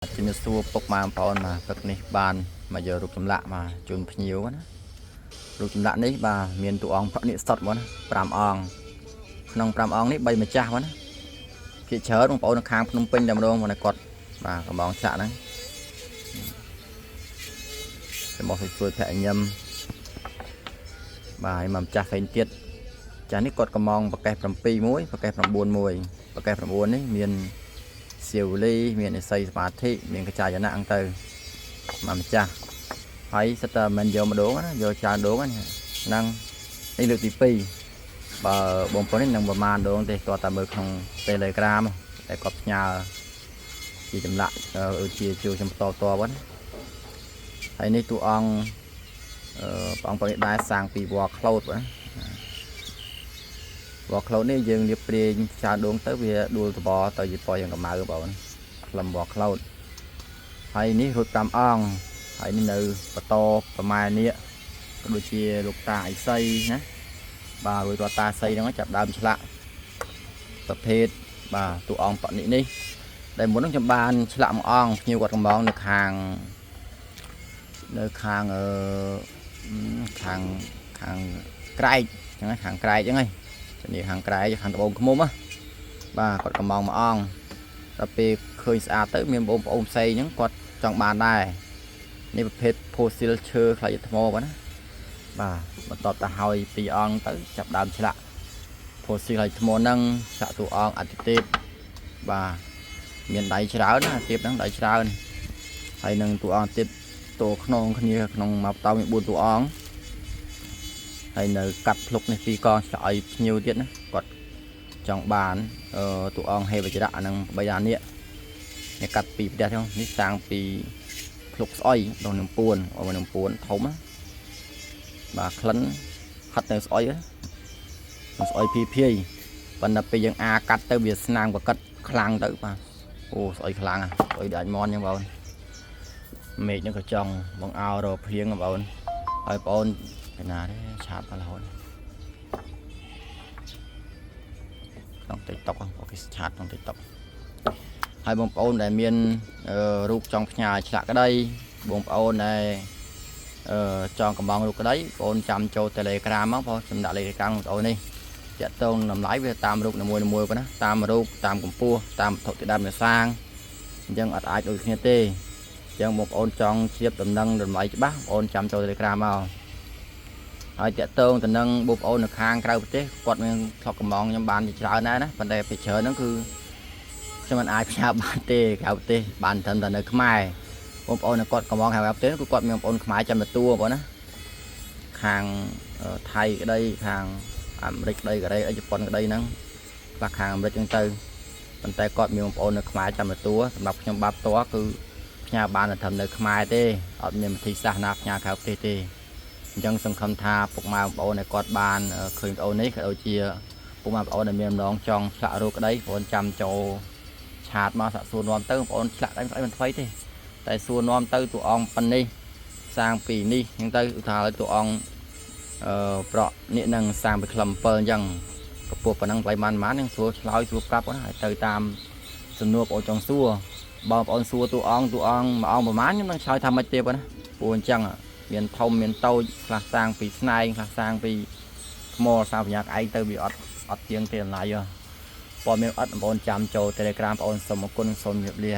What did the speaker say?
ជំរាបសួរពុកម៉ែបងប្អូនបាទព្រឹកនេះបានមកយករូបចម្លាក់មកជូនភ្ញៀវណារូបចម្លាក់នេះបាទមានតួអង្គប្រនិស្ថតមកណា5អង្គក្នុង5អង្គនេះ3ម្ចាស់មកណាភាគច្រើនបងប្អូននៅខាងភ្នំពេញតែម្ដងមកគាត់បាទកំងឆ្លាក់ហ្នឹងតែមកជួយភ័ក្រញឹមបាទហើយមកម្ចាស់ផ្សេងទៀតចាស់នេះគាត់កំងប្រកេះ7មួយប្រកេះ9មួយប្រកេះ9នេះមានសៀវលីមានឥសីសមាធិមានកចាយណៈហ្នឹងទៅមកម្ចាស់ហើយសិតតែមិនយកម្ដងណាយកច្រើនដងហ្នឹងនេះលើកទី2បើបងប្អូននេះនឹងប្រមាណដងទេគាត់តែមើលក្នុង Telegram តែគាត់ផ្ញើជាចម្លាក់ជាជួចំតតហ្នឹងហើយនេះតួអង្គព្រះអង្គនេះដែរសាងពីវល្លិក្លូតណាវល្លិក្លូតនេះយើងលាបព្រាងច្រើនដងទៅវាដួលតបទៅជាពណ៌យ៉ាងកម្ៅបងក្លឹមវល្លិក្លូតហើយនេះរួច5អង្គហើយនេះនៅបន្តប្រម៉ែនេះក៏ដូចជាលោកតាឥសីណាបាទរួចរាល់តាឥសីហ្នឹងចាប់ដើមឆ្លាក់ប្រភេទបាទតួអង្គបនិនេះដែលមុនហ្នឹងខ្ញុំបានឆ្លាក់មួយអង្គភ្ញៀវគាត់កំងនៅខាងក្រែកចឹងខាងក្រែកចឹងហីនេះខាងក្រែកខាងត្បូងឃ្មុំណាបាទគាត់កំងមួយអង្គដល់ពេលឃើញស្អាតទៅមានបងប្អូនផ្សេងហ្នឹងគាត់ចង់បានដែរនេះប្រភេទ fossil ឈើខ្លាយថ្មបងណាបាទបន្ទាប់ទៅហើយ2អង្គទៅចាប់ដើមឆ្លាក់ fossil ខ្លាយថ្មហ្នឹងឆ្លាក់តួអង្គអតិទេពបាទមានដៃច្រើនណាទេពហ្នឹងដៃច្រើនហើយនឹងតួអង្គទៀតតួខ្នងគ្នាក្នុងមួយបតោមាន4តួអង្គហើយនៅកាត់ភ្លុកនេះពីរកងឆ្លាក់ឲ្យភ្ញៀវទៀតណាគាត់ចង់បានតួអង្គហេវចរៈហ្នឹង3អានេះកាត់ពីផ្ទះហ្នឹងនេះសាងពីភ្លុកស្អុយដល់នឹងពួនធំណាបាទក្លិនហិតនៅស្អុយស្អុយភាយប៉ុន្តែពេលយើងកាត់ទៅវាស្នាងប្រកិតខ្លាំងទៅបាទអូស្អុយខ្លាំងស្អុយដាច់មន់ចឹងបងមេឃហ្នឹងក៏ចង់បងអោរភៀងបងហើយបងអូនឯណាទេឆាតរហូតក្នុង TikTok អូគេឆាតក្នុង TikTok ហើយបងប្អូនដែលមានរូបចង់ផ្ញើឆ្លាក់ក្តីបងប្អូនដែលចង់កំងរូបក្តីបងប្អូនចាំចូល Telegram មកបងសម្ដាក់លេខ Telegram បងប្អូននេះតាក់ទងតម្លៃវាតាមរូបនីមួយៗប៉ុណ្ណាតាមរូបតាមកម្ពស់តាមវត្ថុធាតុដើមសាងអញ្ចឹងអត់អាចដូចគ្នាទេអញ្ចឹងបងប្អូនចង់ជ្រាបដំណឹងតម្លៃច្បាស់បងប្អូនចាំចូល Telegram មកហើយតាក់ទងទៅនឹងបងប្អូននៅខាងក្រៅប្រទេសគាត់មានធ្លាប់កំងខ្ញុំបានជាច្រើនដែរណាប៉ុន្តែពីច្រើនហ្នឹងគឺខ្ញុំមិនអាចផ្ញើបានទេក្រៅប្រទេសបានត្រឹមតែនៅខ្មែរបងប្អូនគាត់កំងក្រៅប្រទេសគឺគាត់មានបងប្អូនខ្មែរចាំទទួលបងណាខាងថៃក្តីខាងអាមេរិកក្តីកូរ៉េជប៉ុនក្តីហ្នឹងខ្លះខាងអាមេរិកហ្នឹងទៅប៉ុន្តែគាត់មានបងប្អូននៅខ្មែរចាំទទួលសម្រាប់ខ្ញុំបាត់តគឺផ្ញើបានតែត្រឹមនៅខ្មែរទេអត់មានវិធីសាស្ត្រណាផ្ញើក្រៅប្រទេសទេអញ្ចឹងសង្ឃឹមថាពុកម៉ែបងប្អូនគាត់បានឃើញវីដេអូនេះក៏ដូចជាពុកម៉ែបងប្អូនដែលមានម្ដងចង់ឆ្លាក់រូបក្តីបងប្អូនចាំចូលឆាតមកសាក់សួរនាំទៅបងប្អូនឆ្លាក់ស្អីមិនថ្មីទេតែសួរនាំទៅតួអង្គប៉ុណ្នេះសាងពីនេះអញ្ចឹងទៅឧទាហរណ៍តួអង្គប្រក់នេះនឹងសាងពីក្លឹម7អញ្ចឹងកពស់ប៉ុណ្ណឹងថ្លៃម៉ាននឹងសួរឆ្លើយសួរប្រាប់ណាហើយទៅតាមសំណួរបងប្អូនចង់សួរបងប្អូនសួរតួអង្គមួយអង្គប្រហែលខ្ញុំនឹងឆ្លើយថាមិនទេប៉ុណ្ណាព្រោះអញ្ចឹងមានធំមានតូចខ្លះសាងពីស្នែងខ្លះសាងពីថ្មសាងបញ្ញាឯងទៅវាអត់ទៀងទេតម្លៃព័ត៌មានអត់បងប្អូនចាំចូល Telegram បងប្អូនសូមអរគុណសូមជម្រាបលា